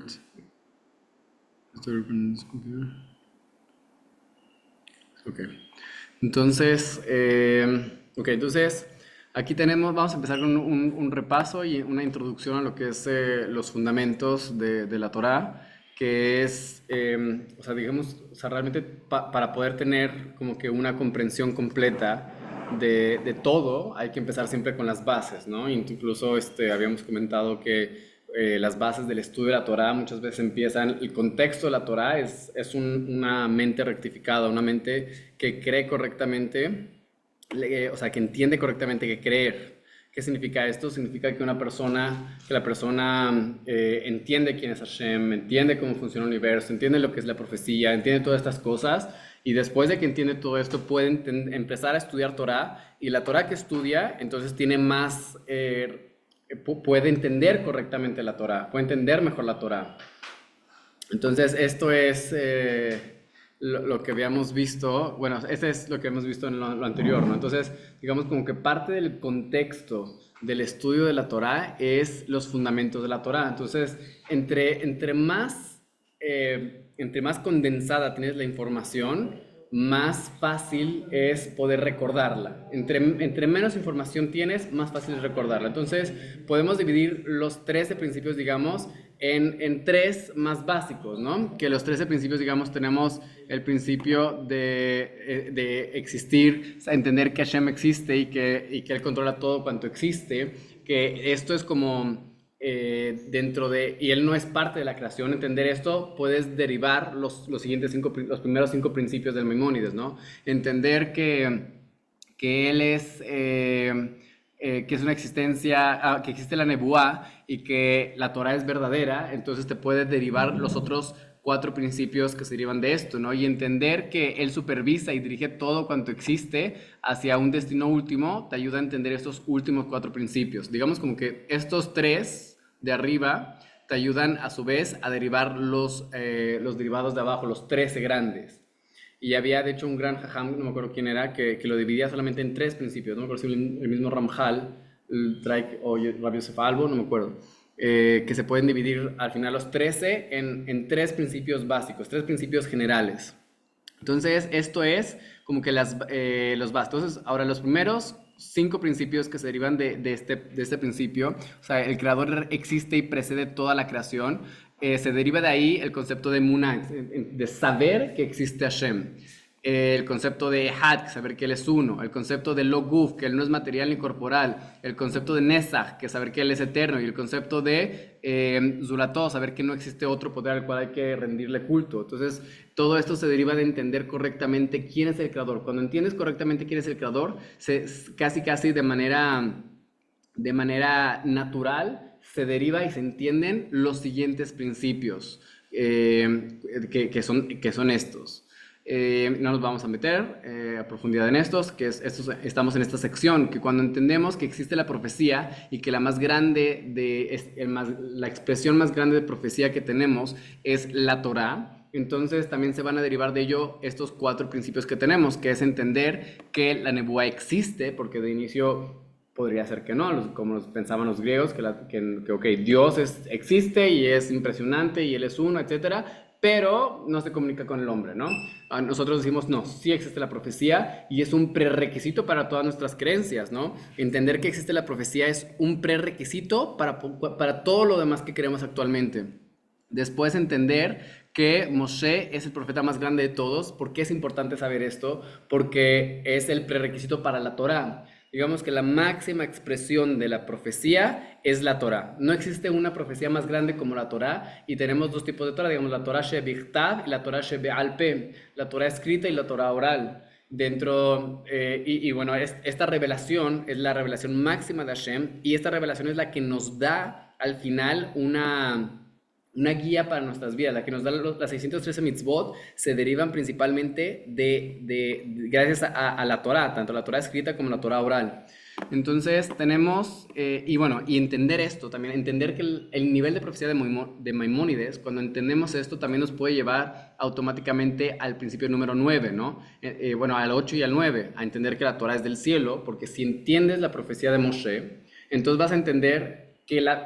report. Estoy open this computer. Ok. Entonces, aquí tenemos, vamos a empezar con un repaso y una introducción a lo que es los fundamentos de la Torá, que es, o sea, digamos, o sea, realmente para poder tener como que una comprensión completa de todo, hay que empezar siempre con las bases, ¿no? Incluso habíamos comentado que las bases del estudio de la Torá muchas veces empiezan, el contexto de la Torá es una mente rectificada, una mente que cree correctamente, o sea, que entiende correctamente que creer. ¿Qué significa esto? Significa que la persona entiende quién es Hashem, entiende cómo funciona el universo, entiende lo que es la profecía, entiende todas estas cosas y después de que entiende todo esto puede empezar a estudiar Torah y la Torah que estudia entonces tiene más, puede entender correctamente la Torah, puede entender mejor la Torah. Entonces, esto es lo que habíamos visto, bueno, este es lo que hemos visto en lo anterior, ¿no? Entonces, digamos como que parte del contexto del estudio de la Torá es los fundamentos de la Torá. Entonces, entre más condensada tienes la información, más fácil es poder recordarla. Entre menos información tienes, más fácil es recordarla. Entonces, podemos dividir los 13 principios, digamos, en tres más básicos, ¿no? Que los 13 principios, digamos, tenemos el principio de existir, o sea, entender que Hashem existe y que Él controla todo cuanto existe, que esto es como y Él no es parte de la creación. Entender esto, puedes derivar los primeros 5 principios del Maimónides, ¿no? Entender que Él es... que es una existencia, que existe la Nebuá y que la Torah es verdadera, entonces te puedes derivar los otros 4 principios que se derivan de esto, ¿no? Y entender que Él supervisa y dirige todo cuanto existe hacia un destino último, te ayuda a entender estos últimos 4 principios. Digamos como que estos 3 de arriba te ayudan a su vez a derivar los derivados de abajo, los 13 grandes. Y había de hecho un gran jajam, no me acuerdo quién era, que lo dividía solamente en 3 principios. No me acuerdo si el mismo Ramjal, el Traik o Rabbi Yosef Albo, no me acuerdo. Que se pueden dividir al final los 13 en 3 principios básicos, 3 principios generales. Entonces, esto es como que los básicos. Entonces, ahora los primeros 5 principios que se derivan de este principio, o sea, el creador existe y precede toda la creación, se deriva de ahí el concepto de Munah, de saber que existe Hashem. El concepto de Had, saber que Él es uno. El concepto de Loguf, que Él no es material ni corporal. El concepto de Nesach, que saber que Él es eterno. Y el concepto de Zulató, saber que no existe otro poder al cual hay que rendirle culto. Entonces, todo esto se deriva de entender correctamente quién es el creador. Cuando entiendes correctamente quién es el creador, casi de manera natural se deriva y se entienden los siguientes principios que son estos. No nos vamos a meter a profundidad en estamos en esta sección, que cuando entendemos que existe la profecía y que la expresión más grande de profecía que tenemos es la Torá, entonces también se van a derivar de ello estos 4 principios que tenemos, que es entender que la nebuá existe, porque de inicio podría ser que no, como pensaban los griegos, que Dios existe y es impresionante y Él es uno, etcétera, pero no se comunica con el hombre, ¿no? Nosotros decimos, no, sí existe la profecía y es un prerequisito para todas nuestras creencias, ¿no? Entender que existe la profecía es un prerequisito para todo lo demás que creemos actualmente. Después entender que Moshe es el profeta más grande de todos. ¿Por qué es importante saber esto? Porque es el prerequisito para la Torá. Digamos que la máxima expresión de la profecía es la Torá. No existe una profecía más grande como la Torá y tenemos 2 tipos de Torá, digamos la Torá Shebichtav y la Torá Shebe'al Peh, la Torá escrita y la Torá oral. Bueno, esta revelación es la revelación máxima de Hashem y esta revelación es la que nos da al final una guía para nuestras vidas. La que nos da las 613 mitzvot se derivan principalmente gracias a la Torah, tanto la Torah escrita como la Torah oral. Entonces tenemos, y entender esto también, entender que el nivel de profecía de Maimónides, cuando entendemos esto, también nos puede llevar automáticamente al principio número 9, ¿no? Al 8 y al 9, a entender que la Torah es del cielo, porque si entiendes la profecía de Moshe, entonces vas a entender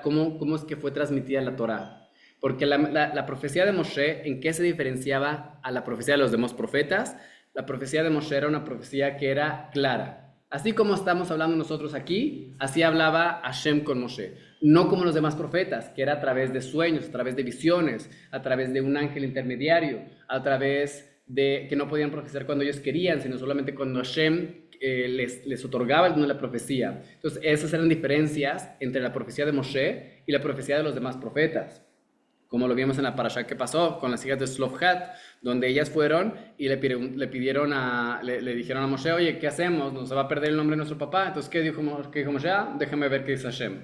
cómo es que fue transmitida la Torah. Porque la profecía de Moshe, ¿en qué se diferenciaba a la profecía de los demás profetas? La profecía de Moshe era una profecía que era clara. Así como estamos hablando nosotros aquí, así hablaba Hashem con Moshe. No como los demás profetas, que era a través de sueños, a través de visiones, a través de un ángel intermediario, a través de que no podían profetizar cuando ellos querían, sino solamente cuando Hashem les otorgaba el don de la profecía. Entonces, esas eran diferencias entre la profecía de Moshe y la profecía de los demás profetas, como lo vimos en la parasha que pasó con las hijas de Slofhat, donde ellas fueron y le dijeron a Moshe, oye, ¿qué hacemos? Nos va a perder el nombre de nuestro papá. Entonces, ¿qué dijo Moshe? Déjame ver qué dice Hashem.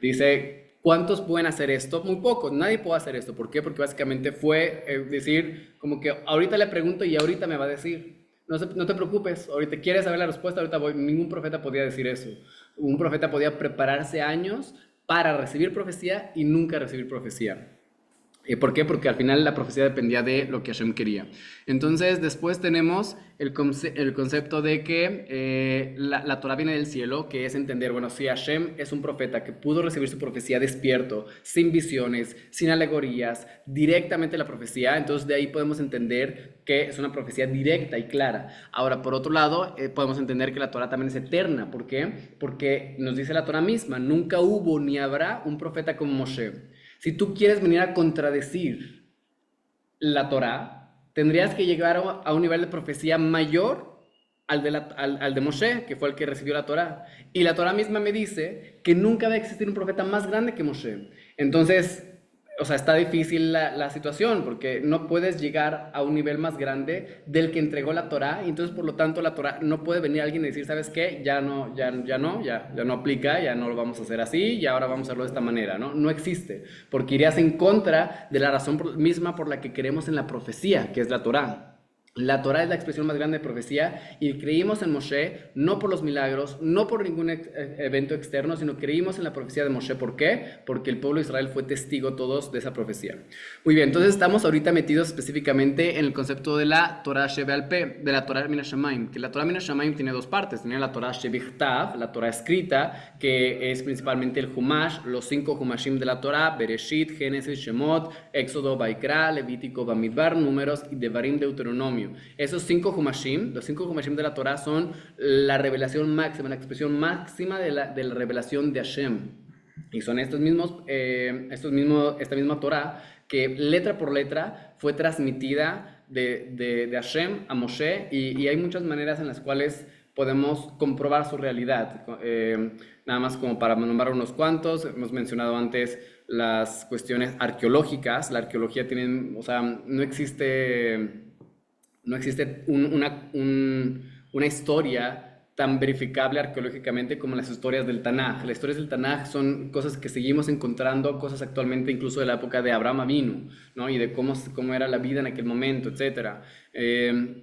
Dice, ¿cuántos pueden hacer esto? Muy pocos, nadie puede hacer esto. ¿Por qué? Porque básicamente fue decir, como que ahorita le pregunto y ahorita me va a decir. No te preocupes, ahorita quieres saber la respuesta, ahorita voy. Ningún profeta podía decir eso. Un profeta podía prepararse años para recibir profecía y nunca recibir profecía. ¿Por qué? Porque al final la profecía dependía de lo que Hashem quería. Entonces, después tenemos el concepto de que la Torah viene del cielo, que es entender, bueno, si Hashem es un profeta que pudo recibir su profecía despierto, sin visiones, sin alegorías, directamente la profecía, entonces de ahí podemos entender que es una profecía directa y clara. Ahora, por otro lado, podemos entender que la Torah también es eterna. ¿Por qué? Porque nos dice la Torah misma, nunca hubo ni habrá un profeta como Moshe. Si tú quieres venir a contradecir la Torá, tendrías que llegar a un nivel de profecía mayor al de Moshe, que fue el que recibió la Torá. Y la Torá misma me dice que nunca va a existir un profeta más grande que Moshe. Entonces, o sea, está difícil la situación, porque no puedes llegar a un nivel más grande del que entregó la Torá, y entonces, por lo tanto, la Torá no puede venir alguien y decir, ¿sabes qué? Ya no aplica, ya no lo vamos a hacer así, y ahora vamos a hacerlo de esta manera, ¿no? No existe, porque irías en contra de la razón misma por la que creemos en la profecía, que es la Torá. La Torá es la expresión más grande de profecía y creímos en Moshe no por los milagros, no por ningún evento externo, sino creímos en la profecía de Moshe. ¿Por qué? Porque el pueblo de Israel fue testigo todos de esa profecía. Muy bien, entonces estamos ahorita metidos específicamente en el concepto de la Torah Shebe'al Peh, de la Torah Min HaShamayim, que la Torah Min HaShamayim tiene dos partes. Tiene la Torah Shebichtav, la Torah escrita, que es principalmente el Humash, los 5 Humashim de la Torah, Bereshit, Génesis, Shemot, Éxodo, Baikra, Levítico, Bamidbar, Números y Devarim, Deuteronomio. Esos 5 Humashim, los 5 Humashim de la Torah son la revelación máxima, la expresión máxima de la revelación de Hashem. Y son esta misma Torah que letra por letra fue transmitida de Hashem a Moshe y hay muchas maneras en las cuales podemos comprobar su realidad. Nada más como para nombrar unos cuantos, hemos mencionado antes las cuestiones arqueológicas. La arqueología tiene, o sea, no existe una historia tan verificable arqueológicamente como las historias del Tanaj. Las historias del Tanaj son cosas que seguimos encontrando, cosas actualmente incluso de la época de Abraham Avinu, ¿no? Y de cómo era la vida en aquel momento, etc.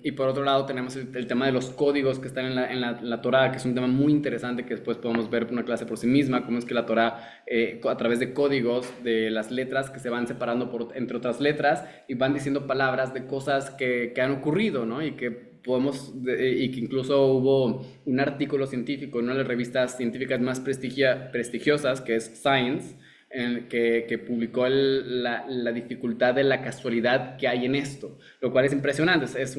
Y por otro lado tenemos el tema de los códigos que están en la Torá, que es un tema muy interesante que después podemos ver por una clase por sí misma, cómo es que la Torá, a través de códigos de las letras que se van separando entre otras letras y van diciendo palabras de cosas que han ocurrido, ¿no? Y que incluso hubo un artículo científico en una de las revistas científicas más prestigiosas, que es Science, que publicó la dificultad de la casualidad que hay en esto, lo cual es impresionante. Es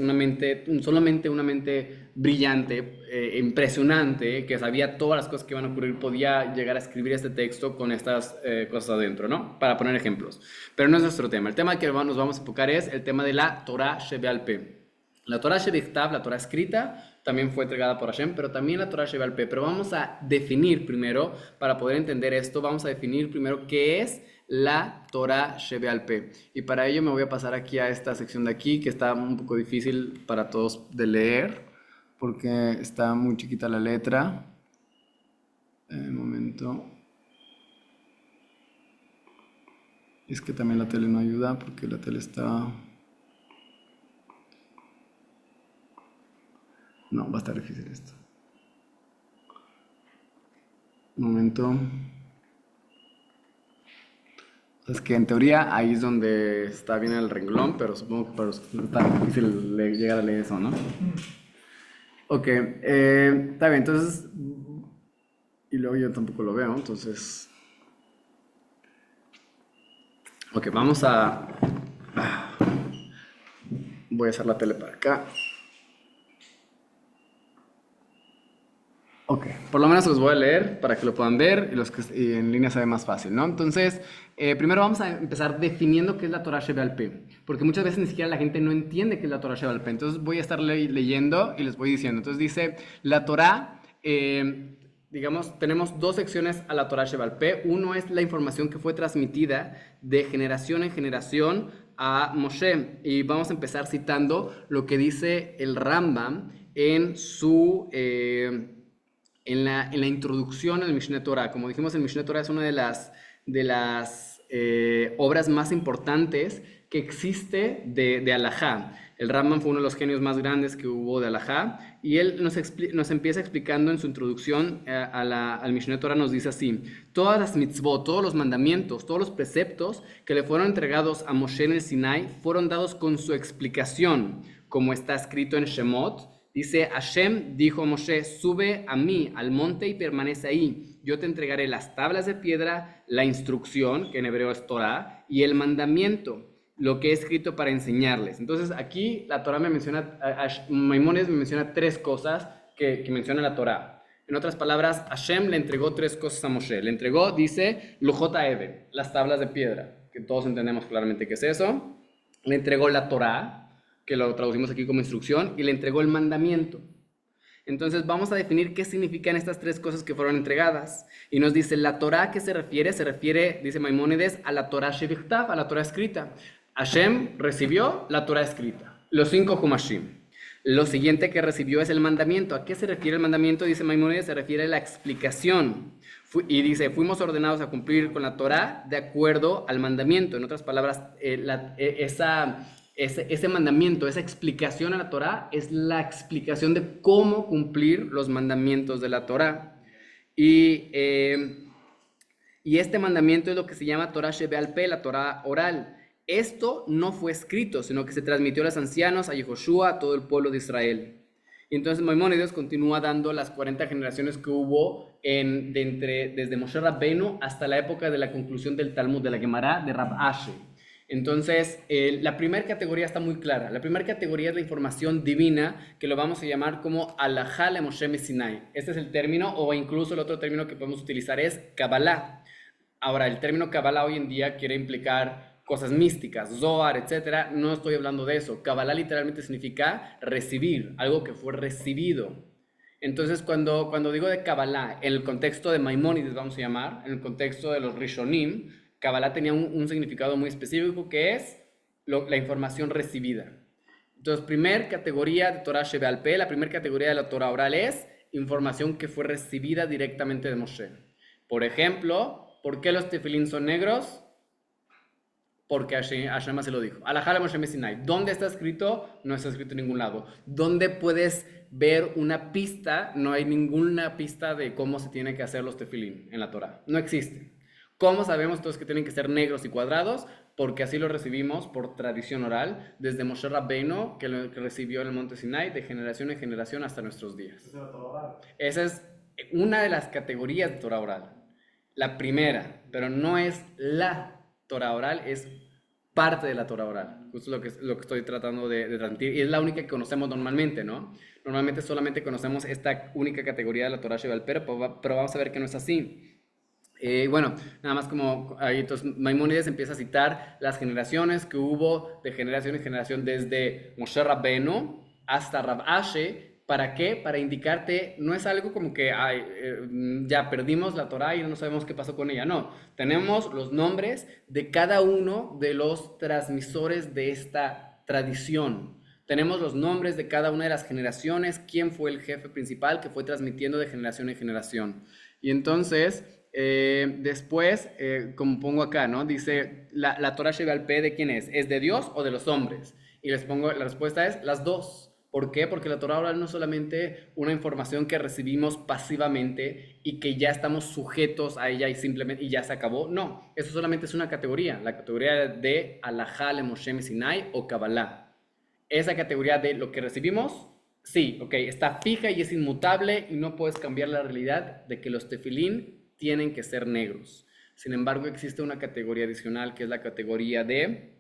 solamente una mente brillante, impresionante, que sabía todas las cosas que iban a ocurrir, podía llegar a escribir este texto con estas cosas adentro, ¿no? Para poner ejemplos. Pero no es nuestro tema. El tema que nos vamos a enfocar es el tema de la Torah Shebe'al Peh. La Torah Shebichtav, la Torah escrita, también fue entregada por Hashem, pero también la Torah Shebe'al Peh. Pero vamos a definir primero, para poder entender esto, vamos a definir primero qué es la Torah Shebe'al Peh. Y para ello me voy a pasar aquí a esta sección de aquí, que está un poco difícil para todos de leer, porque está muy chiquita la letra. Un momento. Es que también la tele no ayuda, porque la tele está... No, va a estar difícil esto. Un momento. Es que en teoría ahí es donde está bien el renglón, pero supongo que para los que está difícil llegar a leer eso, ¿no? Ok, está bien, entonces... Y luego yo tampoco lo veo, entonces... Ok, vamos a... Voy a hacer la tele para acá. Ok, por lo menos los voy a leer para que lo puedan ver y los que y en línea se ve más fácil, ¿no? Entonces, primero vamos a empezar definiendo qué es la Torah Shebe'al Peh, porque muchas veces ni siquiera la gente no entiende qué es la Torah Shebe'al Peh. Entonces voy a estar leyendo y les voy diciendo. Entonces dice, la Torah, digamos, tenemos dos secciones a la Torah Shebe'al Peh. Uno es la información que fue transmitida de generación en generación a Moshe. Y vamos a empezar citando lo que dice el Rambam en su... en la introducción al Mishneh Torah. Como dijimos, el Mishneh Torah es una de las obras más importantes que existe de Halajá. El Rambam fue uno de los genios más grandes que hubo de Halajá y él nos empieza explicando en su introducción al Mishneh Torah, nos dice así: todas las mitzvot, todos los mandamientos, todos los preceptos que le fueron entregados a Moshe en el Sinai fueron dados con su explicación, como está escrito en Shemot. Dice, Hashem dijo a Moshe, sube a mí al monte y permanece ahí. Yo te entregaré las tablas de piedra, la instrucción, que en hebreo es Torah, y el mandamiento, lo que he escrito para enseñarles. Entonces aquí la Torah me menciona, Maimónides me menciona tres cosas que menciona la Torah. En otras palabras, Hashem le entregó tres cosas a Moshe. Le entregó, dice, Lujot HaEved, las tablas de piedra, que todos entendemos claramente qué es eso. Le entregó la Torah, que lo traducimos aquí como instrucción, y le entregó el mandamiento. Entonces vamos a definir qué significan estas tres cosas que fueron entregadas. Y nos dice, la Torah, ¿a qué se refiere, dice Maimónides, a la Torah Shevichtav, a la Torah escrita. Hashem recibió la Torah escrita, los 5 Humashim. Lo siguiente que recibió es el mandamiento. ¿A qué se refiere el mandamiento? Dice Maimónides, se refiere a la explicación. Y dice, fuimos ordenados a cumplir con la Torah de acuerdo al mandamiento. En otras palabras, ese mandamiento, esa explicación a la Torah es la explicación de cómo cumplir los mandamientos de la Torah. Y este mandamiento es lo que se llama Torah Shebe'al Peh, la Torah oral. Esto no fue escrito, sino que se transmitió a los ancianos, a Yehoshua, a todo el pueblo de Israel. Y entonces Maimónides continúa dando las 40 generaciones que hubo desde Moshe Rabbeinu hasta la época de la conclusión del Talmud, de la Gemara de Rab Ashe. Entonces, la primera categoría está muy clara. La primera categoría es la información divina, que lo vamos a llamar como Alajá le Moshe Sinai. Este es el término, o incluso el otro término que podemos utilizar es Kabbalah. Ahora, el término Kabbalah hoy en día quiere implicar cosas místicas, Zohar, etc. No estoy hablando de eso. Kabbalah literalmente significa recibir, algo que fue recibido. Entonces, cuando digo de Kabbalah, en el contexto de Maimónides, vamos a llamar, en el contexto de los Rishonim, Kabbalah tenía un significado muy específico que es la información recibida. Entonces, primer categoría de Torah Shebe'al Peh, la primera categoría de la Torah oral es información que fue recibida directamente de Moshe. Por ejemplo, ¿por qué los tefilín son negros? Porque Hashem se lo dijo. Alajá le Moshe Sinai. ¿Dónde está escrito? No está escrito en ningún lado. ¿Dónde puedes ver una pista? No hay ninguna pista de cómo se tiene que hacer los tefilín en la Torah. No existe. ¿Cómo sabemos todos que tienen que ser negros y cuadrados? Porque así lo recibimos por tradición oral, desde Moshe Rabbeinu, que lo recibió en el monte Sinai, de generación en generación hasta nuestros días. Esa es una de las categorías de Torah oral. La primera, pero no es la Torah oral, es parte de la Torah oral. Justo lo que estoy tratando de transmitir. Y es la única que conocemos normalmente, ¿no? Normalmente solamente conocemos esta única categoría de la Torah Shebe'al Peh, pero vamos a ver que no es así. Bueno, nada más como ahí, entonces Maimónides empieza a citar las generaciones que hubo de generación en generación desde Moshe Rabbeinu hasta Rab Ashe. ¿Para qué? Para indicarte, no es algo como que ya perdimos la Torah y no sabemos qué pasó con ella. No, tenemos los nombres de cada uno de los transmisores de esta tradición. Tenemos los nombres de cada una de las generaciones, quién fue el jefe principal que fue transmitiendo de generación en generación. Y entonces, después, como pongo acá, ¿no? Dice, la Torah Shebe'al Peh, ¿de quién es? ¿Es de Dios o de los hombres? Y les pongo, la respuesta es las dos. ¿Por qué? Porque la Torah oral no es solamente una información que recibimos pasivamente y que ya estamos sujetos a ella y simplemente y ya se acabó. No, eso solamente es una categoría, la categoría de Alajá le Moshe Sinai o Kabbalah. Esa categoría de lo que recibimos, sí, ok, está fija y es inmutable y no puedes cambiar la realidad de que los tefilín tienen que ser negros. Sin embargo, existe una categoría adicional que es la categoría de,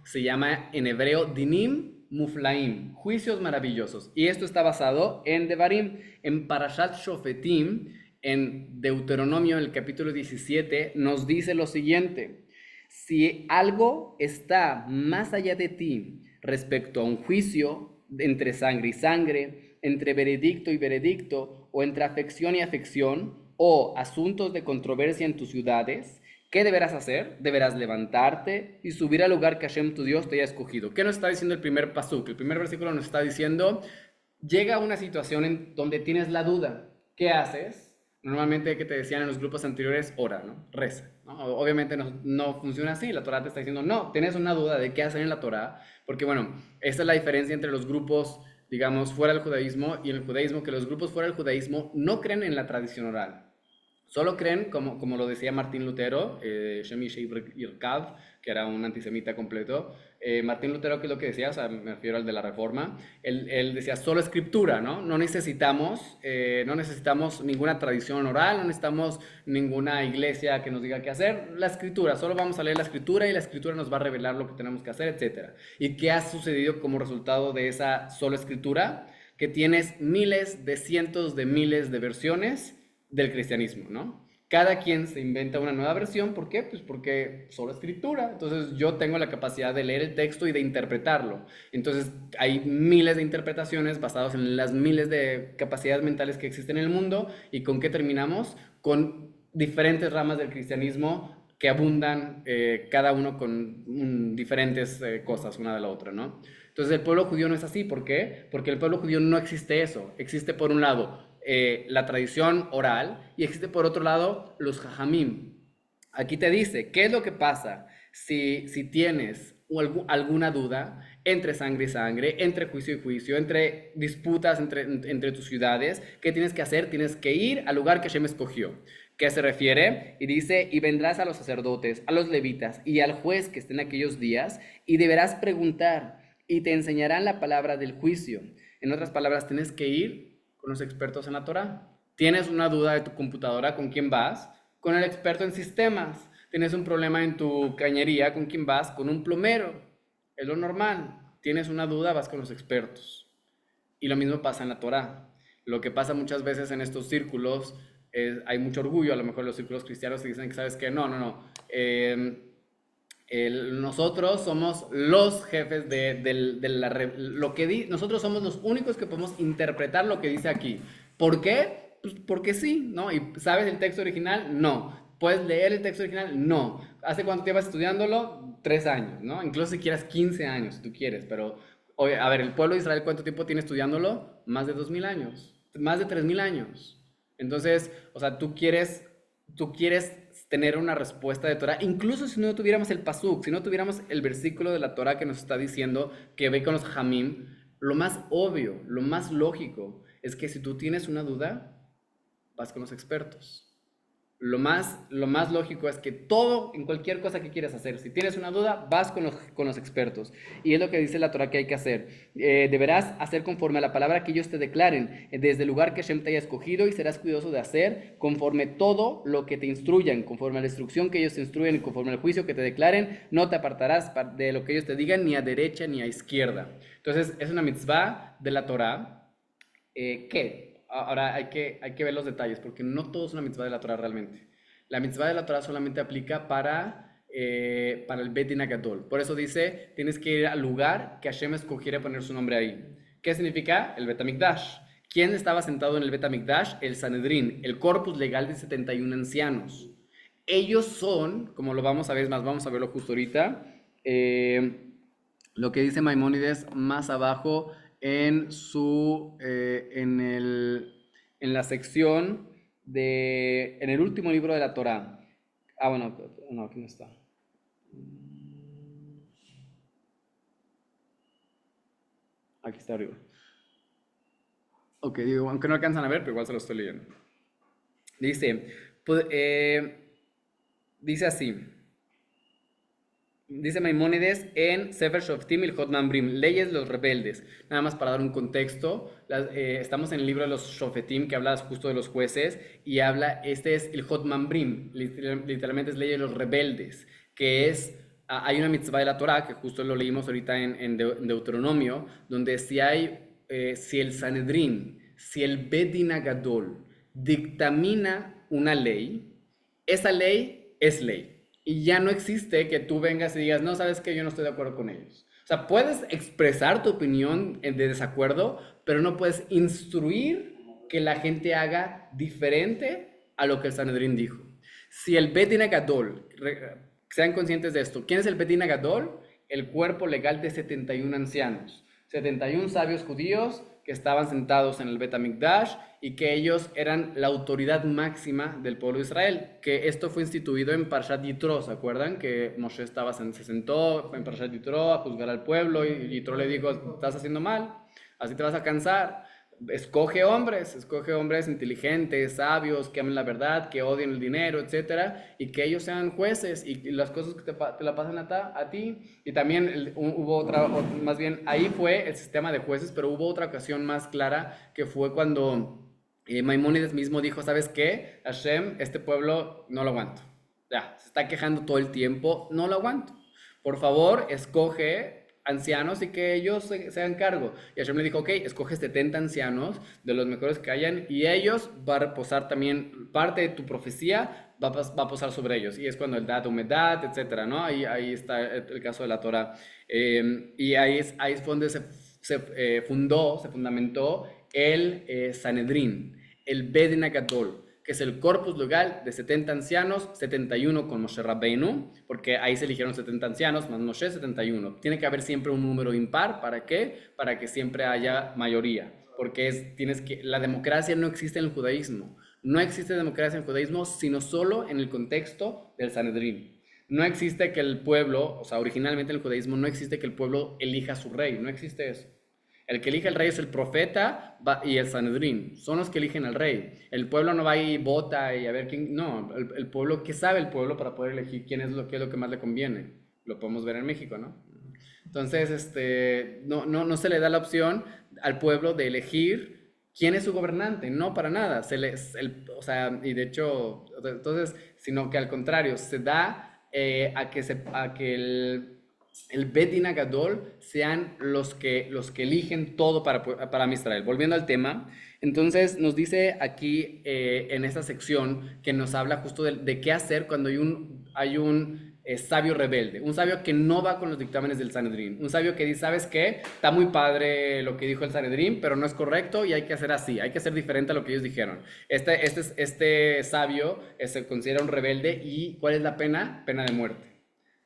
se llama en hebreo Dinim Muflaim, juicios maravillosos. Y esto está basado en Devarim, en Parashat Shofetim, en Deuteronomio, en el capítulo 17, nos dice lo siguiente: si algo está más allá de ti respecto a un juicio entre sangre y sangre, entre veredicto y veredicto, o entre afección y afección, o asuntos de controversia en tus ciudades, ¿qué deberás hacer? Deberás levantarte y subir al lugar que Hashem tu Dios te haya escogido. ¿Qué nos está diciendo el primer pasuk? El primer versículo nos está diciendo, llega a una situación en donde tienes la duda. ¿Qué haces? Normalmente, que te decían en los grupos anteriores, ora, ¿no? Reza, ¿no? Obviamente no funciona así. La Torah te está diciendo, no, tienes una duda de qué hacer en la Torah, porque bueno, esta es la diferencia entre los grupos, digamos, fuera del judaísmo y en el judaísmo, que los grupos fuera del judaísmo no creen en la tradición oral. Solo creen, como lo decía Martín Lutero, Shemi Irkav, que era un antisemita completo. Martín Lutero, ¿qué es lo que decía? O sea, me refiero al de la Reforma. Él decía, solo escritura, ¿no? No necesitamos ninguna tradición oral, no necesitamos ninguna iglesia que nos diga qué hacer. La escritura, solo vamos a leer la escritura y la escritura nos va a revelar lo que tenemos que hacer, etc. ¿Y qué ha sucedido como resultado de esa solo escritura? Que tienes miles de cientos de miles de versiones del cristianismo, ¿no? Cada quien se inventa una nueva versión, ¿por qué? Pues porque solo escritura, entonces yo tengo la capacidad de leer el texto y de interpretarlo, entonces hay miles de interpretaciones basadas en las miles de capacidades mentales que existen en el mundo, y ¿con qué terminamos? Con diferentes ramas del cristianismo que abundan, cada uno con diferentes cosas una de la otra, ¿no? Entonces el pueblo judío no es así, ¿por qué? Porque el pueblo judío no existe eso, existe por un lado la tradición oral y existe por otro lado los jajamim. Aquí te dice, ¿qué es lo que pasa si tienes alguna duda entre sangre y sangre, entre juicio y juicio, entre disputas entre tus ciudades? ¿Qué tienes que hacer? Tienes que ir al lugar que Hashem escogió. ¿Qué se refiere? Y dice, y vendrás a los sacerdotes, a los levitas y al juez que esté en aquellos días, y deberás preguntar, y te enseñarán la palabra del juicio. En otras palabras, tienes que ir con los expertos en la Torah. ¿Tienes una duda de tu computadora? ¿Con quién vas? Con el experto en sistemas. ¿Tienes un problema en tu cañería? ¿Con quién vas? Con un plomero. Es lo normal. ¿Tienes una duda? Vas con los expertos. Y lo mismo pasa en la Torah. Lo que pasa muchas veces en estos círculos es, hay mucho orgullo, a lo mejor los círculos cristianos te dicen que sabes que no. Nosotros somos los jefes nosotros somos los únicos que podemos interpretar lo que dice aquí. ¿Por qué? Pues porque sí, ¿no? ¿Y sabes el texto original? No. ¿Puedes leer el texto original? No. ¿Hace cuánto llevas estudiándolo? 3 años, ¿no? Incluso si quieras 15 años, si tú quieres, pero oye, a ver, el pueblo de Israel, ¿cuánto tiempo tiene estudiándolo? Más de 2000 años, más de 3000 años. Entonces, o sea, tú quieres tener una respuesta de Torah, incluso si no tuviéramos el pasuk, si no tuviéramos el versículo de la Torah que nos está diciendo que ve con los jamim, lo más obvio, lo más lógico es que si tú tienes una duda, vas con los expertos. Lo más lógico es que todo, en cualquier cosa que quieras hacer, si tienes una duda, vas con los expertos. Y es lo que dice la Torah que hay que hacer. Deberás hacer conforme a la palabra que ellos te declaren, desde el lugar que Hashem te haya escogido, y serás cuidadoso de hacer conforme todo lo que te instruyan, conforme a la instrucción que ellos te instruyen y conforme al juicio que te declaren. No te apartarás de lo que ellos te digan, ni a derecha ni a izquierda. Entonces, es una mitzvah de la Torah. Ahora hay que ver los detalles, porque no todo es una mitzvah de la Torah realmente. La mitzvah de la Torah solamente aplica para el Bet Din HaGadol. Por eso dice, tienes que ir al lugar que Hashem escogiera poner su nombre ahí. ¿Qué significa? El Bet HaMikdash. ¿Quién estaba sentado en el Bet HaMikdash? El Sanedrín, el corpus legal de 71 ancianos. Ellos son, como lo vamos a ver más, vamos a verlo justo ahorita, lo que dice Maimónides más abajo en la sección en el último libro de la Torá. Ah, bueno, no, aquí no está. Aquí está arriba. Ok, digo, aunque no alcanzan a ver, pero igual se lo estoy leyendo. Dice, pues, dice así. Dice Maimónides en Sefer Shoftim Ilhot Mamrim, leyes de los rebeldes. Nada más para dar un contexto, estamos en el libro de los Shofetim que habla justo de los jueces y habla, este es Ilhot Mamrim, literalmente es leyes de los rebeldes, que es, hay una mitzvah de la Torah, que justo lo leímos ahorita en Deuteronomio, donde si el Sanedrín, si el Bet Din Gadol dictamina una ley, esa ley es ley. Y ya no existe que tú vengas y digas, no, sabes que yo no estoy de acuerdo con ellos. O sea, puedes expresar tu opinión de desacuerdo, pero no puedes instruir que la gente haga diferente a lo que el Sanedrín dijo. Si el Bet Din Gadol, sean conscientes de esto, ¿quién es el Bet Din Gadol? El cuerpo legal de 71 ancianos, 71 sabios judíos que estaban sentados en el Bet HaMikdash y que ellos eran la autoridad máxima del pueblo de Israel, que esto fue instituido en Parshat Yitro, ¿se acuerdan? Que Moshe se sentó en Parshat Yitro a juzgar al pueblo y Yitro le dijo, estás haciendo mal, así te vas a cansar. Escoge hombres inteligentes, sabios, que amen la verdad, que odien el dinero, etcétera, y que ellos sean jueces y las cosas que te la pasan a ti. Y también hubo otra, más bien ahí fue el sistema de jueces, pero hubo otra ocasión más clara que fue cuando Maimónides mismo dijo, ¿sabes qué? Hashem, este pueblo no lo aguanto. Ya, se está quejando todo el tiempo, no lo aguanto. Por favor, escoge ancianos y que ellos se hagan cargo. Y Hashem le dijo, ok, escoge 70 ancianos de los mejores que hayan y ellos va a reposar también, parte de tu profecía va a posar sobre ellos. Y es cuando el dat, humedad, etcétera, ¿no? Ahí está el caso de la Torah. Y ahí es donde se fundamentó el Sanedrín, el Bet Din Gadol, que es el corpus legal de 70 ancianos, 71 con Moshe Rabbeinu, porque ahí se eligieron 70 ancianos, más Moshe 71. Tiene que haber siempre un número impar, ¿para qué? Para que siempre haya mayoría, porque la democracia no existe en el judaísmo. No existe democracia en el judaísmo, sino solo en el contexto del Sanedrín. No existe que el pueblo, o sea, originalmente en el judaísmo no existe que el pueblo elija a su rey, no existe eso. El que elige al rey es el profeta y el Sanedrín. Son los que eligen al rey. El pueblo no va y vota y a ver quién. No, el pueblo, ¿qué sabe el pueblo para poder elegir qué es lo que más le conviene? Lo podemos ver en México, ¿no? Entonces, no se le da la opción al pueblo de elegir quién es su gobernante. No, para nada. O sea, y de hecho, entonces, sino que al contrario, se da a que el Bet Din Gadol sean los que eligen todo para Israel. Volviendo al tema, entonces nos dice aquí en esta sección que nos habla justo de qué hacer cuando hay un sabio rebelde, un sabio que no va con los dictámenes del Sanedrín, un sabio que dice, ¿sabes qué? Está muy padre lo que dijo el Sanedrín, pero no es correcto y hay que hacer así, hay que hacer diferente a lo que ellos dijeron. Este sabio se considera un rebelde y ¿cuál es la pena? Pena de muerte.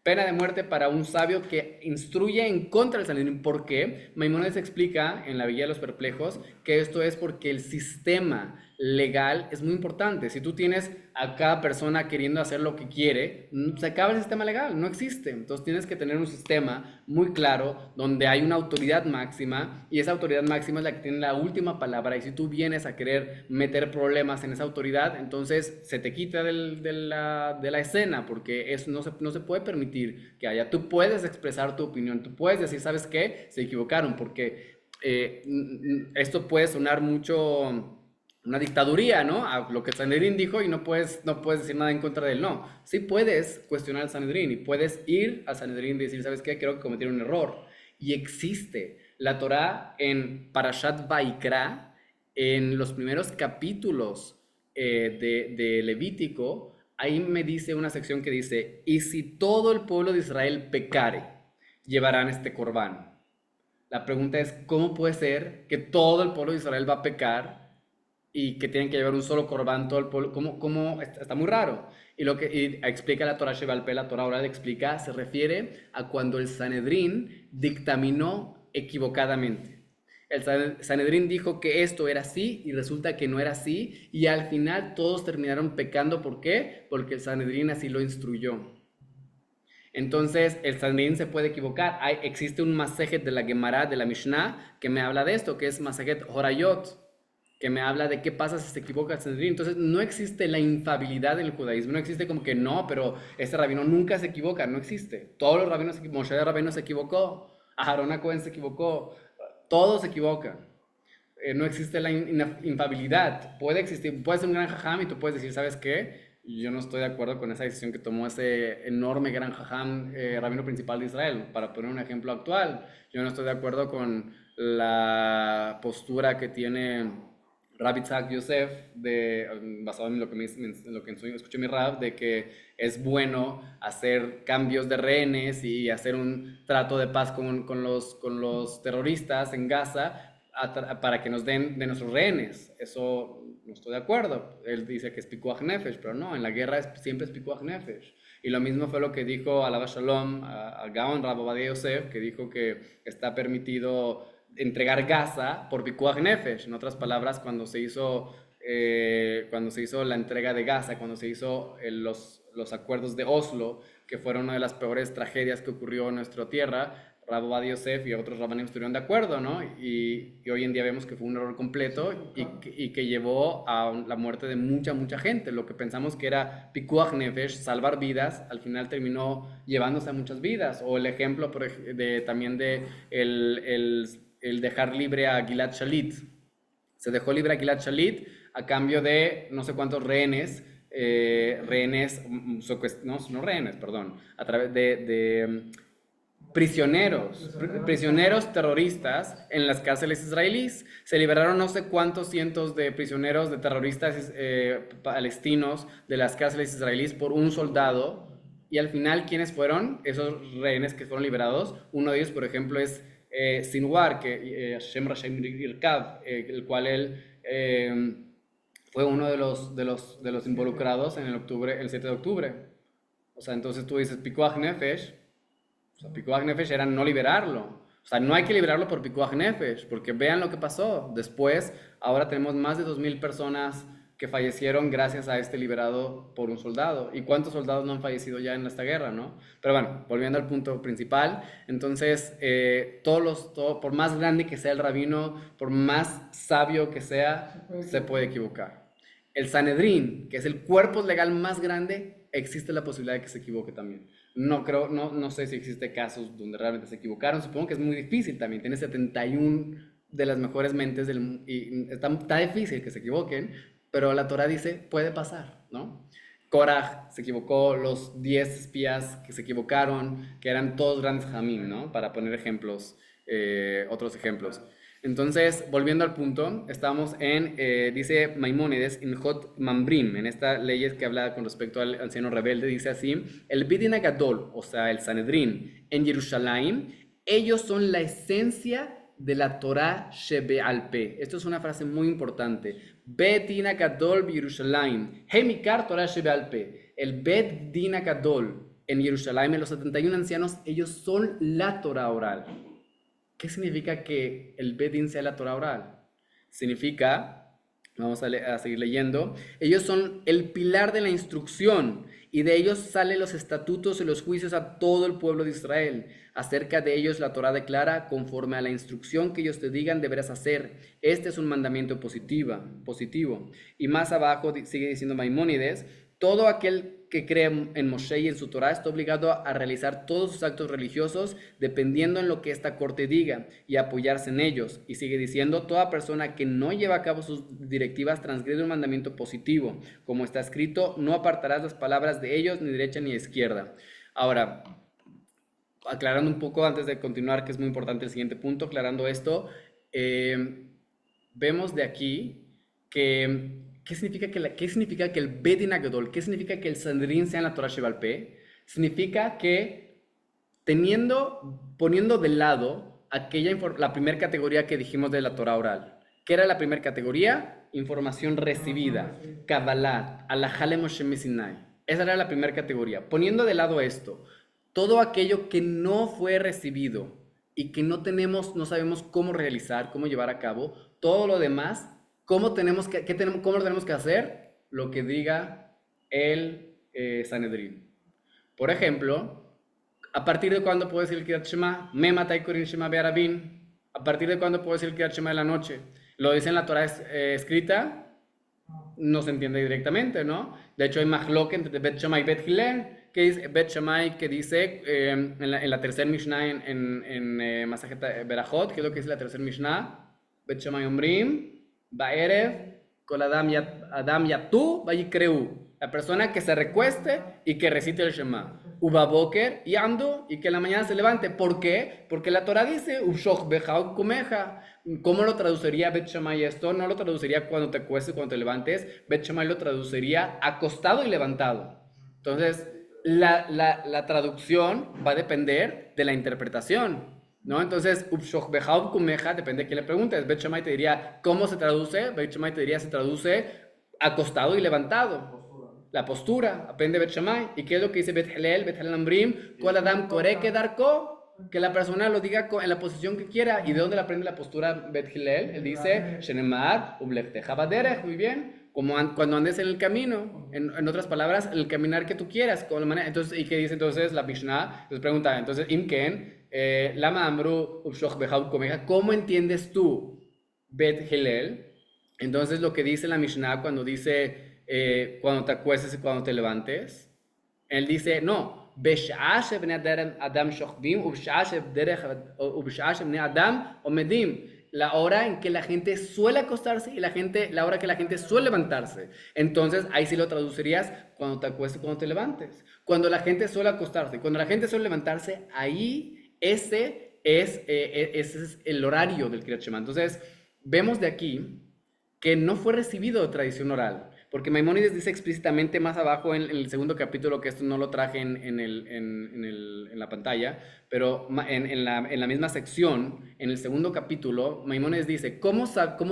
Pena de muerte para un sabio que instruye en contra del Sanedrín. ¿Por qué? Maimónides explica en la Villa de los Perplejos que esto es porque el sistema legal es muy importante. Si tú tienes a cada persona queriendo hacer lo que quiere, se acaba el sistema legal, no existe. Entonces tienes que tener un sistema muy claro donde hay una autoridad máxima y esa autoridad máxima es la que tiene la última palabra y si tú vienes a querer meter problemas en esa autoridad, entonces se te quita de la escena porque eso no se puede permitir que haya. Tú puedes expresar tu opinión, tú puedes decir, ¿sabes qué? Se equivocaron porque esto puede sonar mucho una dictaduría, ¿no? A lo que el Sanedrín dijo y no puedes decir nada en contra de él, no. Sí puedes cuestionar al Sanedrín y puedes ir al Sanedrín y decir, ¿sabes qué? Creo que cometieron un error. Y existe la Torá en Parashat Vaikra, en los primeros capítulos de Levítico, ahí me dice una sección que dice, y si todo el pueblo de Israel pecare, llevarán este corbán. La pregunta es, ¿cómo puede ser que todo el pueblo de Israel va a pecar y que tienen que llevar un solo corbán todo el pueblo? ¿Cómo? Está muy raro. Y explica la Torah Sheval Peh, la Torah oral explica, se refiere a cuando el Sanedrín dictaminó equivocadamente. El Sanedrín dijo que esto era así y resulta que no era así y al final todos terminaron pecando. ¿Por qué? Porque el Sanedrín así lo instruyó. Entonces, el Sanedrín se puede equivocar. Existe un Masejet de la Gemara, de la Mishnah, que me habla de esto, que es Masejet Horayot, que me habla de qué pasa si se equivoca el Sanedrín. Entonces, no existe la infabilidad en el judaísmo, no existe como que no, pero este rabino nunca se equivoca, no existe. Todos los rabinos, Moshe Rabbeinu se equivocó, Aharon HaKohen se equivocó, todos se equivocan. No existe la infabilidad. Puede existir, puede ser un gran jajam y tú puedes decir, ¿sabes qué? Yo no estoy de acuerdo con esa decisión que tomó ese enorme gran jajam, rabino principal de Israel. Para poner un ejemplo actual, yo no estoy de acuerdo con la postura que tiene Rabbi Tzak Yosef, basado en lo que, en lo que escuché mi Rab, de que es bueno hacer cambios de rehenes y hacer un trato de paz con los terroristas en Gaza para que nos den de nuestros rehenes. Eso no estoy de acuerdo. Él dice que es pikuach nefesh, pero no, en la guerra siempre es pikuach nefesh. Y lo mismo fue lo que dijo Alaba Shalom, a Gaon Rabbi Ovadia Yosef, que dijo que está permitido entregar Gaza por pikuach nefesh. En otras palabras, cuando se hizo la entrega de Gaza, cuando se hizo los acuerdos de Oslo, que fueron una de las peores tragedias que ocurrió en nuestra tierra, Rabbi Ovadia Yosef y otros rabanim estuvieron de acuerdo, ¿no? Y hoy en día vemos que fue un error completo y que llevó a la muerte de mucha gente. Lo que pensamos que era pikuach nefesh, salvar vidas, al final terminó llevándose a muchas vidas. O el ejemplo también de el dejar libre a Gilad Shalit. Se dejó libre a Gilad Shalit a cambio de no sé cuántos rehenes, no rehenes, perdón, a través de prisioneros terroristas en las cárceles israelíes. Se liberaron no sé cuántos cientos de prisioneros de terroristas palestinos de las cárceles israelíes por un soldado. Y al final, ¿quiénes fueron esos rehenes que fueron liberados? Uno de ellos, por ejemplo, es Sinwar, Hashem Rashem Irkav, el cual él fue uno de los involucrados en el 7 de octubre. O sea, entonces tú dices, Pikuach Nefesh. O sea, Pikuach Nefesh era no liberarlo. O sea, no hay que liberarlo por Pikuach Nefesh, porque vean lo que pasó. Después, ahora tenemos más de 2000 personas que fallecieron gracias a este liberado por un soldado. ¿Y cuántos soldados no han fallecido ya en esta guerra, no? Pero bueno, volviendo al punto principal, entonces, por más grande que sea el rabino, por más sabio que sea, se puede equivocar. El Sanedrín, que es el cuerpo legal más grande, existe la posibilidad de que se equivoque también. No sé si existe casos donde realmente se equivocaron. Supongo que es muy difícil también. Tiene 71 de las mejores mentes del mundo y está difícil que se equivoquen, pero la Torah dice, puede pasar, ¿no? Korah se equivocó, los 10 espías que se equivocaron, que eran todos grandes jamim, ¿no? Para poner ejemplos, otros ejemplos. Entonces, volviendo al punto, estamos dice Maimónides, en Hot Mambrim, en esta ley que habla con respecto al anciano rebelde, dice así, el Bidin Agadol, o sea, el Sanedrín, en Jerusalén, ellos son la esencia de la Torah Shebe'al Peh. Esto es una frase muy importante. Bet Din Agadol Jerusalén, Hemikar Torah Shebe'al Peh. El Bet Din Agadol en Jerusalén, en los 71 ancianos, ellos son la Torah oral. ¿Qué significa que el Bedín sea la Torah oral? Significa, vamos a seguir leyendo, ellos son el pilar de la instrucción y de ellos salen los estatutos y los juicios a todo el pueblo de Israel. Acerca de ellos la Torah declara, conforme a la instrucción que ellos te digan deberás hacer. Este es un mandamiento positivo. Y más abajo sigue diciendo Maimónides, todo aquel que cree en Moshe y en su Torah está obligado a realizar todos sus actos religiosos dependiendo en lo que esta corte diga y apoyarse en ellos. Y sigue diciendo, toda persona que no lleva a cabo sus directivas transgrede un mandamiento positivo. Como está escrito, no apartarás las palabras de ellos ni derecha ni izquierda. Ahora, aclarando un poco antes de continuar, que es muy importante el siguiente punto, aclarando esto, vemos de aquí que ¿qué significa que el Bedin Agadol, qué significa que el Sanedrín sea en la Torah Shebe'al Peh? Significa que poniendo de lado la primera categoría que dijimos de la Torah oral. ¿Qué era la primera categoría? Información recibida, Kabbalah, Alajá le Moshe Sinai. Esa era la primera categoría. Poniendo de lado esto, todo aquello que no fue recibido y que no sabemos cómo realizar, cómo llevar a cabo, todo lo demás, ¿cómo lo tenemos que hacer? Lo que diga el Sanedrín. Por ejemplo, ¿a partir de cuándo puedo decir el Kriyat Shema? Me matai korin Shema be'arabin. ¿A partir de cuándo puedo decir el Kriyat Shema de la noche? Lo dice en la Torah escrita, no se entiende directamente, ¿no? De hecho, hay mahloket entre Bet Shammai y Bet Hillel, que dice Bet Shammai, que dice en la tercera Mishnah en Masajet Berajot, que es lo que dice la tercera Mishnah, Bet Shammai Omrim, Ba'erev, Kol Adam Yatu, Vayikreu. La persona que se recueste y que recite el Shema. Ubaboker y Amdu, y que en la mañana se levante. ¿Por qué? Porque la Torah dice, Ubshoch Beja Kumeja. ¿Cómo lo traduciría Bet Shammai esto? No lo traduciría cuando te acuestes, cuando te levantes. Bet Shammai lo traduciría acostado y levantado. Entonces, la traducción va a depender de la interpretación, ¿no? Entonces, Upshoch Bejaub Kumeja, depende de quién le preguntes. Bet Shammai te diría, ¿cómo se traduce? Bet Shammai te diría, se traduce acostado y levantado. La postura, depende de Bet Shammai. ¿Y qué es lo que dice Bet Hillel Ambrim? Kol Adam Koreke Darko, que la persona lo diga en la posición que quiera. ¿Y de dónde le aprende la postura Bet Hillel? Él dice, Shenemar, Ublechteja Baderech, muy bien. Como cuando andes en el camino, en otras palabras, el caminar que tú quieras. Entonces, ¿y qué dice entonces la Mishnah? Entonces pregunta, entonces, Imken, Lama Amru, Ubshoch Bejaub Komeja, ¿cómo entiendes tú Bet Hillel? Entonces, lo que dice la Mishnah cuando dice, cuando te acuestes y cuando te levantes, él dice, no, בשעה שבני אדם שוכבים ובשעה שבני אדם עומדים, la hora en que la gente suele acostarse y la hora que la gente suele levantarse. Entonces, ahí sí lo traducirías cuando te acuestes y cuando te levantes. Cuando la gente suele acostarse y cuando la gente suele levantarse, ahí ese es el horario del Kriyat Shema. Entonces, vemos de aquí que no fue recibido de tradición oral. Porque Maimónides dice explícitamente más abajo en el segundo capítulo, que esto no lo traje en la pantalla, pero en la misma sección, en el segundo capítulo, Maimónides dice cómo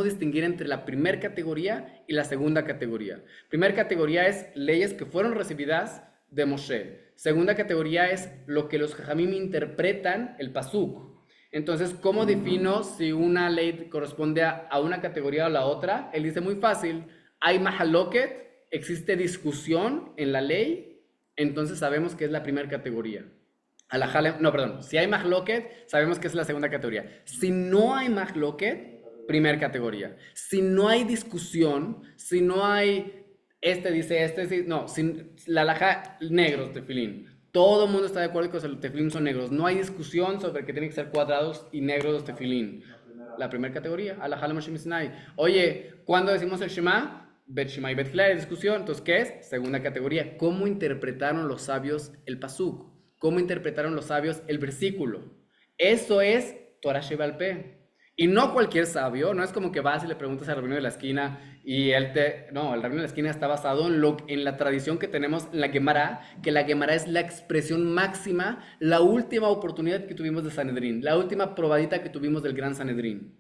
distinguir entre la primera categoría y la segunda categoría. Primera categoría es leyes que fueron recibidas de Moshe. Segunda categoría es lo que los Jajamim interpretan el pasuk. Entonces, ¿cómo defino si una ley corresponde a una categoría o a la otra? Él dice muy fácil. Hay mahaloket, existe discusión en la ley, entonces sabemos que es la primera categoría. Si hay mahloket, sabemos que es la segunda categoría. Si no hay mahloket, primera categoría. Si no hay discusión, si no hay, la halajá, negros tefilín. Todo el mundo está de acuerdo que los tefilín son negros. No hay discusión sobre que tienen que ser cuadrados y negros los tefilín. La primera categoría, halajá la Moshe Sinai. Oye, ¿cuándo decimos el Shema? Bet Shammai y Bet Hillel, hay discusión. Entonces, ¿qué es? Segunda categoría. ¿Cómo interpretaron los sabios el pasuk? ¿Cómo interpretaron los sabios el versículo? Eso es Torah Sheba'al Peh. Y no cualquier sabio, no es como que vas y le preguntas al rabino de la esquina y No, el rabino de la esquina está basado en la tradición que tenemos en la Gemara, que la Gemara es la expresión máxima, la última oportunidad que tuvimos de Sanedrín, la última probadita que tuvimos del gran Sanedrín.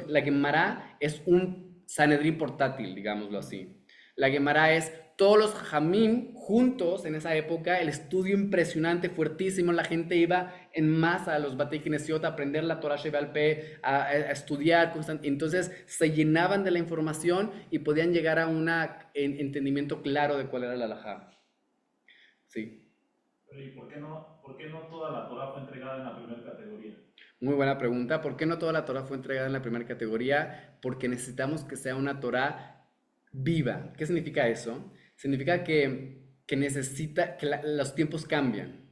La Gemara es un Sanedrín portátil, digámoslo así. La Gemara es todos los Jamim juntos en esa época, el estudio impresionante, fuertísimo, la gente iba en masa a los Batei Kinesiot a aprender la Torah Sheba'al Peh, a estudiar constantemente. Entonces se llenaban de la información y podían llegar a un entendimiento claro de cuál era la halajá. Sí. ¿Y por qué no toda la Torah fue entregada en la primera categoría? Muy buena pregunta. ¿Por qué no toda la Torah fue entregada en la primera categoría? Porque necesitamos que sea una Torah viva. ¿Qué significa eso? Significa que los tiempos cambian,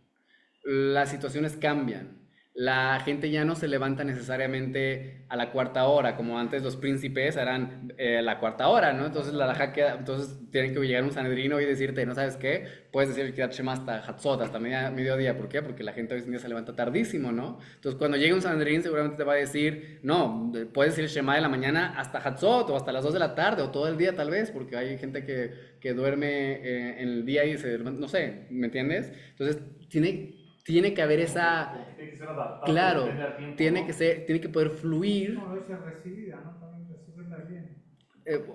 las situaciones cambian. La gente ya no se levanta necesariamente a la cuarta hora, como antes los príncipes eran la cuarta hora, ¿no? Entonces entonces tienen que llegar un sanedrino y decirte, ¿no sabes qué? Puedes decir el Kriyat Shema hasta Hatzot, hasta mediodía. ¿Por qué? Porque la gente hoy en día se levanta tardísimo, ¿no? Entonces cuando llegue un sanedrín seguramente te va a decir, no, puedes decir el Shema de la mañana hasta Hatzot o hasta las 2 de la tarde o todo el día tal vez, porque hay gente que duerme en el día y no sé, ¿me entiendes? Entonces tiene que haber esa... Tiene que ser adaptado, Claro, tiempo, tiene ¿no? que tiene que poder fluir. No, debe ser recibida, ¿no? También recibirla bien.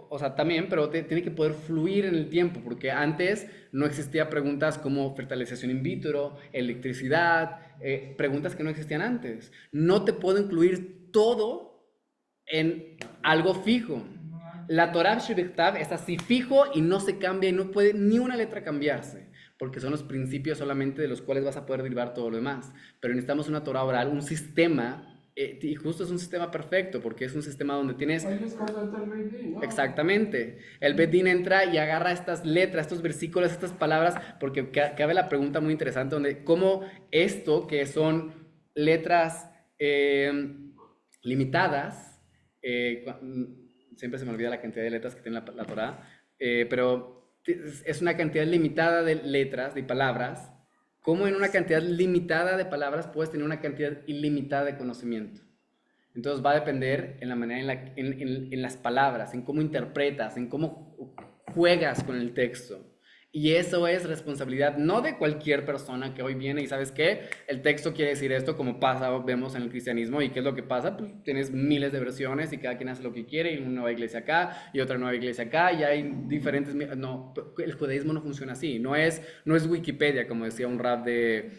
O sea, también, pero tiene que poder fluir en el tiempo, porque antes no existía preguntas como fertilización in vitro, electricidad, preguntas que no existían antes. No te puedo incluir todo en algo fijo. La Torah Shebektav es así fijo y no se cambia y no puede ni una letra cambiarse, porque son los principios solamente de los cuales vas a poder derivar todo lo demás. Pero necesitamos una Torah oral, un sistema y justo es un sistema perfecto, porque es un sistema donde tienes... Ahí les contenta el Beit Din, ¿no? Exactamente. El Beit Din entra y agarra estas letras, estos versículos, estas palabras, porque cabe la pregunta muy interesante, donde cómo esto, que son letras limitadas, siempre se me olvida la cantidad de letras que tiene la Torá, pero es una cantidad limitada de letras, de palabras. ¿Cómo en una cantidad limitada de palabras puedes tener una cantidad ilimitada de conocimiento? Entonces va a depender en la manera en las palabras, en cómo interpretas, en cómo juegas con el texto. Y eso es responsabilidad no de cualquier persona que hoy viene y sabes qué, el texto quiere decir esto, como pasa, vemos en el cristianismo. ¿Y qué es lo que pasa? Pues tienes miles de versiones y cada quien hace lo que quiere, y una nueva iglesia acá y otra nueva iglesia acá, y hay diferentes... No, el judaísmo no funciona así, no es Wikipedia, como decía un rap de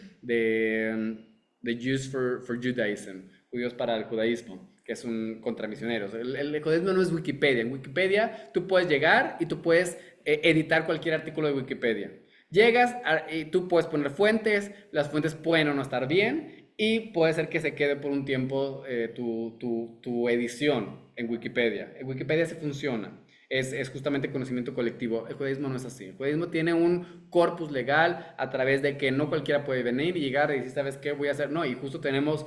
Jews for Judaism, judíos para el judaísmo, que es un contra misioneros. El judaísmo no es Wikipedia. En Wikipedia tú puedes llegar y tú puedes editar cualquier artículo de Wikipedia. Llegas y tú puedes poner fuentes, las fuentes pueden o no estar bien, y puede ser que se quede por un tiempo tu edición en Wikipedia. En Wikipedia sí funciona. Es justamente conocimiento colectivo. El judaísmo no es así. El judaísmo tiene un corpus legal a través de que no cualquiera puede venir y llegar y decir, ¿sabes qué voy a hacer? No, y justo tenemos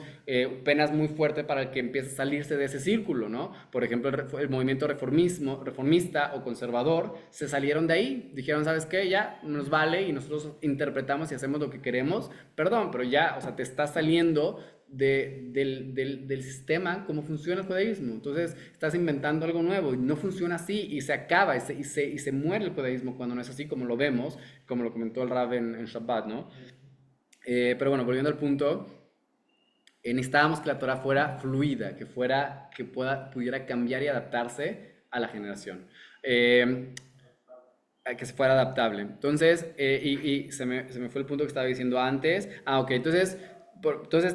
penas muy fuertes para el que empiece a salirse de ese círculo, ¿no? Por ejemplo, el movimiento reformista o conservador se salieron de ahí. Dijeron, ¿sabes qué? Ya nos vale y nosotros interpretamos y hacemos lo que queremos. Perdón, pero ya, o sea, te estás saliendo del sistema, cómo funciona el judaísmo. Entonces estás inventando algo nuevo y no funciona así, y se acaba y se muere el judaísmo cuando no es así, como lo vemos, como lo comentó el Rab en Shabbat, ¿no? Pero bueno, volviendo al punto, necesitábamos que la Torah fuera fluida, que pudiera cambiar y adaptarse a la generación. Que se fuera adaptable. Entonces, y se me fue el punto que estaba diciendo antes. Ok, entonces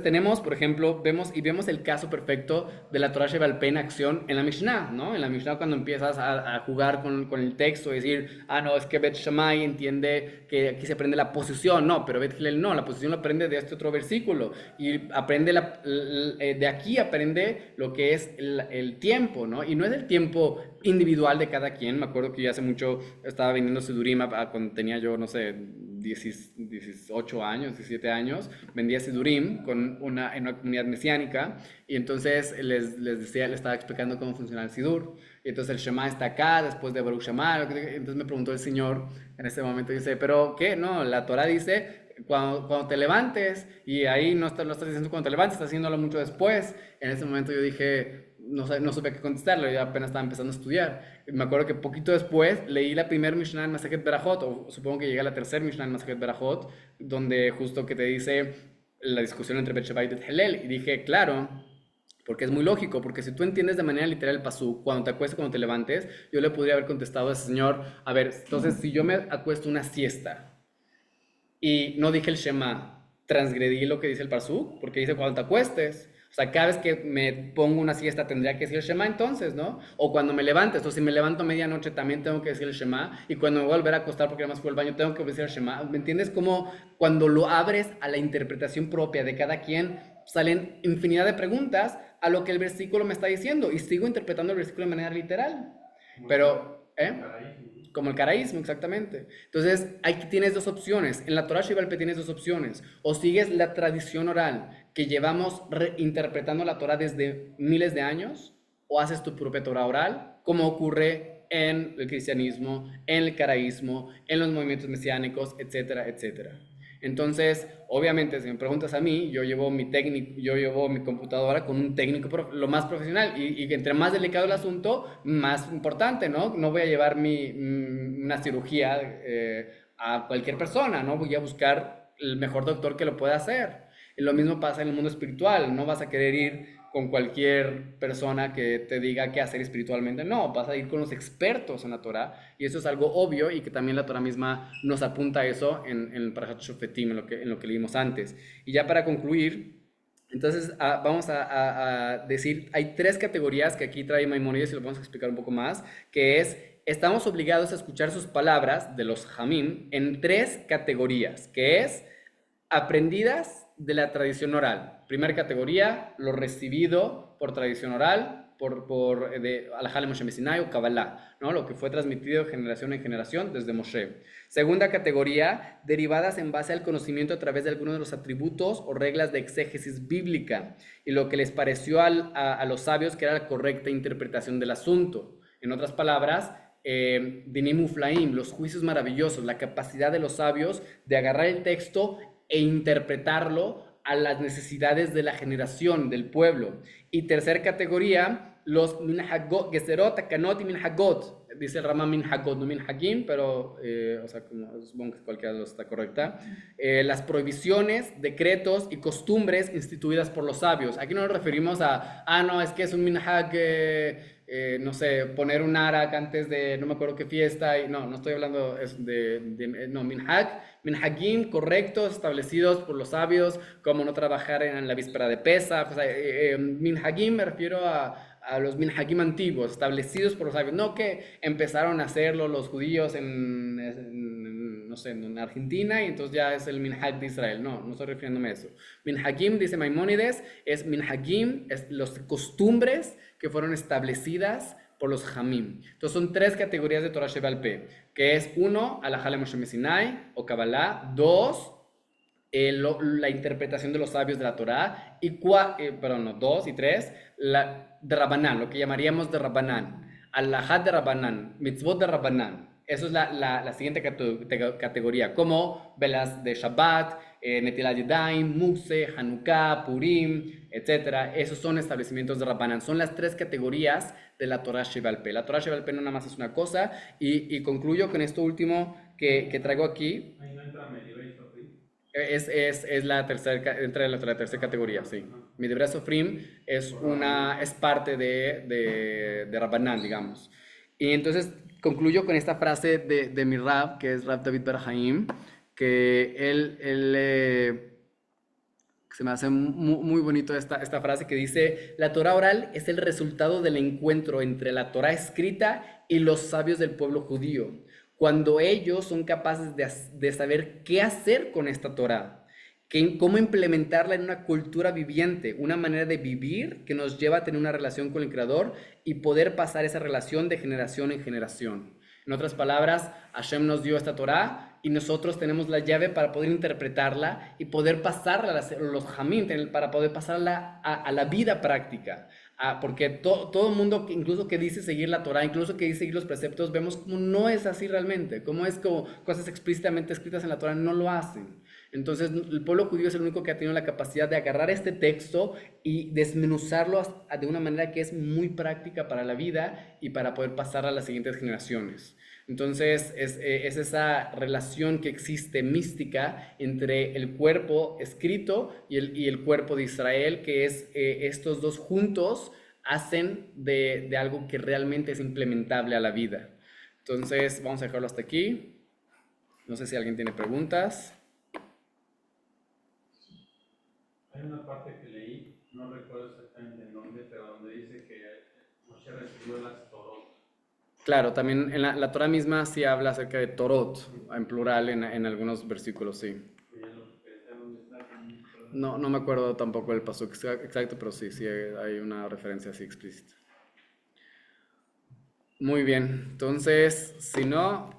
tenemos, por ejemplo, vemos el caso perfecto de la Torah Shebaal Peh en acción en la Mishnah, ¿no? En la Mishnah, cuando empiezas a jugar con el texto, decir, no, es que Bet Shammai entiende que aquí se aprende la posición, no, pero Bet Hillel no, la posición lo aprende de este otro versículo, y aprende de aquí aprende lo que es el tiempo, ¿no? Y no es el tiempo individual de cada quien. Me acuerdo que yo hace mucho estaba vendiendo Sidurim cuando tenía yo, no sé, 18 años, 17 años, vendía Sidurim en una comunidad mesiánica, y entonces les estaba explicando cómo funciona el Sidur, y entonces el Shema está acá, después de Baruch Shema, entonces me preguntó el Señor en ese momento, dice, ¿pero qué? No, la Torah dice... Cuando te levantes, y ahí no estás diciendo cuando te levantes, estás haciéndolo mucho después. En ese momento yo dije, no supe qué contestarlo, yo apenas estaba empezando a estudiar. Me acuerdo que poquito después leí la primer Mishnah en Masejet Berajot, o supongo que llegué a la tercer Mishnah en Masejet Berajot, donde justo que te dice la discusión entre Bet Shammai y Bet Hillel, y dije, claro, porque es muy lógico, porque si tú entiendes de manera literal el pasú, cuando te acuestes, cuando te levantes, yo le podría haber contestado a ese señor, a ver, entonces si yo me acuesto una siesta y no dije el Shema, transgredí lo que dice el Pasuk, porque dice cuando te acuestes. O sea, cada vez que me pongo una siesta tendría que decir el Shema entonces, ¿no? O cuando me levantes, o si me levanto a medianoche también tengo que decir el Shema, y cuando me voy a volver a acostar porque además fui al baño tengo que decir el Shema. ¿Me entiendes? Como cuando lo abres a la interpretación propia de cada quien, salen infinidad de preguntas a lo que el versículo me está diciendo, y sigo interpretando el versículo de manera literal. Pero, como el caraísmo, exactamente. Entonces, aquí tienes dos opciones. En la Torah Shebaal Peh tienes dos opciones. O sigues la tradición oral que llevamos interpretando la Torah desde miles de años, o haces tu propia Torah oral, como ocurre en el cristianismo, en el caraísmo, en los movimientos mesiánicos, etcétera, etcétera. Entonces, obviamente, si me preguntas a mí, yo llevo mi computadora con un técnico lo más profesional, y entre más delicado el asunto, más importante, ¿no? No voy a llevar una cirugía a cualquier persona, ¿no? Voy a buscar el mejor doctor que lo pueda hacer. Y lo mismo pasa en el mundo espiritual. No vas a querer ir con cualquier persona que te diga qué hacer espiritualmente. No, vas a ir con los expertos en la Torah, y eso es algo obvio, y que también la Torah misma nos apunta a eso en el Parashat Shofetim, en lo que leímos antes. Y ya para concluir, entonces vamos a decir, hay tres categorías que aquí trae Maimónides, y lo vamos a explicar un poco más, que es, estamos obligados a escuchar sus palabras de los Jamim en tres categorías, que es aprendidas de la tradición oral. Primera categoría, lo recibido por tradición oral, de Alajá le Moshe Sinai o Kabbalah, ¿no? Lo que fue transmitido de generación en generación desde Moshe. Segunda categoría, derivadas en base al conocimiento a través de algunos de los atributos o reglas de exégesis bíblica y lo que les pareció a los sabios que era la correcta interpretación del asunto. En otras palabras, Dinim Uflaim, los juicios maravillosos, la capacidad de los sabios de agarrar el texto e interpretarlo a las necesidades de la generación, del pueblo. Y tercera categoría, los minhagot, geserot, takanot y minhagot. Dice el Rama minhagot, no minhagim, pero, o sea, como, supongo que cualquiera de los está correcta. Las prohibiciones, decretos y costumbres instituidas por los sabios. Aquí no nos referimos a, no, es que es un minhag, no sé, poner un arak antes de no me acuerdo qué fiesta, y no estoy hablando no, minhagim correctos, establecidos por los sabios, como no trabajar en la víspera de Pesach. O sea, minhagim me refiero a los minhagim antiguos, establecidos por los sabios, no que empezaron a hacerlo los judíos no sé, en Argentina y entonces ya es el minhag de Israel. No estoy refiriéndome a eso. Minhagim, dice Maimónides, es minhagim, es los costumbres que fueron establecidas por los Jamim. Entonces son tres categorías de Torah Sheba'al Peh, que es uno, Alajá le Moshe Sinai o Kabbalah; dos, la interpretación de los sabios de la Torah; y dos y tres, la de Rabbanán, lo que llamaríamos de Rabbanán, Alajá de Rabbanán, Mitzvot de Rabbanán. Eso es la siguiente categoría, como velas de Shabbat, Netilat Yadayim, Mukse, Hanukkah, Purim, etc. Esos son establecimientos de Rabbanán. Son las tres categorías de la Torah Sheba'al Peh. La Torah Sheba'al Peh no nada más es una cosa. Y concluyo con esto último que traigo aquí. Ahí no entra Medivrei Sofrim. Es la entra en la tercera categoría, sí. Medivrei Sofrim es parte de Rabbanán, digamos. Y entonces concluyo con esta frase de mi Rab, que es Rab David Ber Haim, que se me hace muy bonito esta frase que dice: la Torah oral es el resultado del encuentro entre la Torah escrita y los sabios del pueblo judío, cuando ellos son capaces de saber qué hacer con esta Torah, cómo implementarla en una cultura viviente, una manera de vivir que nos lleva a tener una relación con el Creador y poder pasar esa relación de generación en generación. En otras palabras, Hashem nos dio esta Torah y nosotros tenemos la llave para poder interpretarla y poder pasarla a los jamim, para poder pasarla a la vida práctica. Porque todo el mundo, incluso que dice seguir la Torah, incluso que dice seguir los preceptos, vemos como no es así realmente, como es como cosas explícitamente escritas en la Torah no lo hacen. Entonces el pueblo judío es el único que ha tenido la capacidad de agarrar este texto y desmenuzarlo de una manera que es muy práctica para la vida y para poder pasar a las siguientes generaciones. Entonces es esa relación que existe mística entre el cuerpo escrito y el cuerpo de Israel, que es estos dos juntos hacen de algo que realmente es implementable a la vida. Entonces vamos a dejarlo hasta aquí. No sé si alguien tiene preguntas. Hay una parte que leí, no recuerdo exactamente el nombre, pero donde dice que Moshe recibió las Torot. Claro, también en la Torah misma sí habla acerca de Torot, en plural, en algunos versículos, sí. No me acuerdo tampoco el pasuk exacto, pero sí hay una referencia así explícita. Muy bien, entonces, si no,